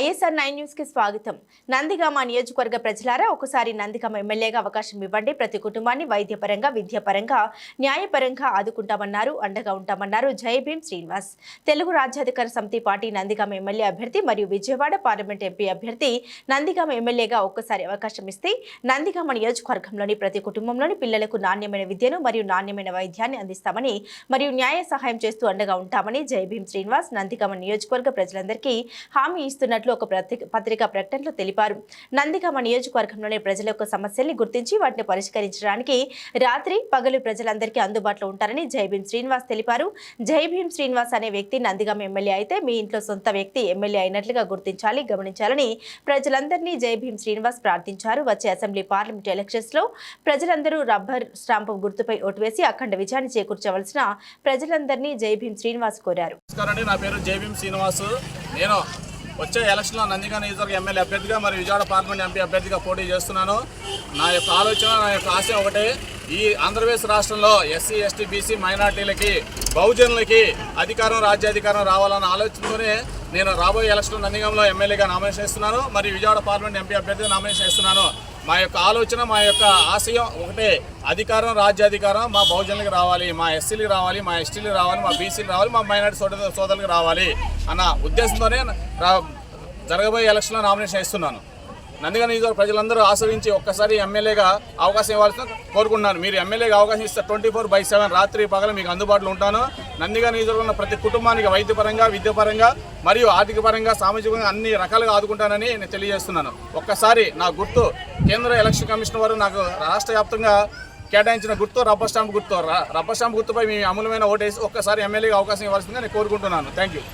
ISR 9 news కి స్వాగతం. నందిగామ నియోజకవర్గ ప్రజలారా ఒకసారి నందిగామ ఎమ్మెల్యేగా అవకాశం ఇవ్వండి. ప్రతి కుటుంబాన్ని వైద్యపరంగా, విద్యాపరంగా, న్యాయపరంగా ఆదుకుంటామన్నారు. అండగా ఉంటామన్నారు. జై భీమ్ శ్రీనివాస్. తెలుగు రాజ్యాధికార సమితి పార్టీ నందిగామ ఎమ్మెల్యే అభ్యర్థి మరియు విజయవాడ పార్లమెంట్ ఎంపీ అభ్యర్థి నందిగామ ఎమ్మెల్యేగా ఒక్కసారి అవకాశం ఇస్తే నందిగామ నియోజకవర్గంలోని ప్రతి కుటుంబంలోని పిల్లలకు నాణ్యమైన విద్యను మరియు నాణ్యమైన వైద్యాన్ని అందిస్తామని మరియు న్యాయ సహాయం చేస్తూ అండగా ఉంటామని జై భీమ్ శ్రీనివాస్ నందిగామ నియోజకవర్గ ప్రజలందరికీ హామీ ఇస్తున్నట్లు ఒక పత్రికా ప్రకటనలో తెలిపారు. నందిగామ నియోజకవర్గంలోని ప్రజల యొక్క సమస్యల్ని గుర్తించి వాటిని పరిష్కరించడానికి రాత్రి పగలు ప్రజలందరికీ అందుబాటులో ఉంటారని జై భీమ్ శ్రీనివాస్ తెలిపారు. జై భీమ్ శ్రీనివాస్ అనే వ్యక్తి నందిగామ ఎమ్మెల్యే అయితే మీ ఇంట్లో సొంత వ్యక్తి ఎమ్మెల్యే అయినట్లుగా గుర్తించాలి, గమనించాలని ప్రజలందరినీ జై భీమ్ శ్రీనివాస్ ప్రార్థించారు. వచ్చే అసెంబ్లీ పార్లమెంట్ ఎలక్షన్స్ లో ప్రజలందరూ రబ్బర్ స్టాంపు గుర్తుపై ఓటు వేసి అఖండ విజయాన్ని చేకూర్చవలసిన ప్రజలందరినీ జై భీమ్ శ్రీనివాస్ కోరారు. నా పేరు జై భీమ్ శ్రీనివాస్. నేను వచ్చే ఎలక్షన్లో నందిగామ నియోజకవర్గ ఎమ్మెల్యే అభ్యర్థిగా మరియు విజయవాడ పార్లమెంట్ ఎంపీ అభ్యర్థిగా పోటీ చేస్తున్నాను. నా యొక్క ఆలోచన, నా యొక్క ఆశయం ఒకటే, ఈ ఆంధ్రప్రదేశ్ రాష్ట్రంలో ఎస్సీ, ఎస్టీ, బీసీ మైనార్టీలకి, బహుజనులకి అధికారం, రాజ్యాధికారం రావాలన్న ఆలోచనతోనే నేను రాబోయే ఎలక్షన్లో నందిగామలో ఎమ్మెల్యేగా నామినేషన్ ఇస్తున్నాను మరియు విజయవాడ పార్లమెంట్ ఎంపీ అభ్యర్థిగా నామినేషన్ ఇస్తున్నాను. మా యొక్క ఆలోచన, మా యొక్క ఆశయం ఒకటే, అధికారం, రాజ్యాధికారం మా బహుజనులకు రావాలి, మా ఎస్సీలకు రావాలి, మా ఎస్టీలకు రావాలి, మా బీసీలకు రావాలి, మా మైనార్టీ సోదరులకు రావాలి అన్న ఉద్దేశంతోనే జరగబోయే ఎలక్షన్లో నామినేషన్ ఇస్తున్నాను. నందిగామ నియోజకవర్గ ప్రజలందరూ ఆశ్రయించి ఒక్కసారి ఎమ్మెల్యేగా అవకాశం ఇవ్వాల్సిన కోరుకుంటున్నాను. మీరు ఎమ్మెల్యేగా అవకాశం ఇస్తే 24/7 రాత్రి పగలు మీకు అందుబాటులో ఉంటాను. నందిగామ నియోజకవర్గంలో ప్రతి కుటుంబానికి వైద్యపరంగా, విద్యాపరంగా మరియు ఆర్థిక పరంగా, సామాజికంగా అన్ని రకాలుగా ఆదుకుంటానని నేను తెలియజేస్తున్నాను. ఒక్కసారి నా గుర్తు కేంద్ర ఎలక్షన్ కమిషన్ వారు నాకు రాష్ట్ర వ్యాప్తంగా కేటాయించిన గుర్తు రబ్బర్ స్టాంప్ గుర్తు. రబ్బర్ స్టాంప్ గుర్తుపై మీ అమూల్యమైన ఓటేసి ఒక్కసారి ఎమ్మెల్యేగా అవకాశం ఇవ్వాల్సిందిగా నేను కోరుకుంటున్నాను. Thank you.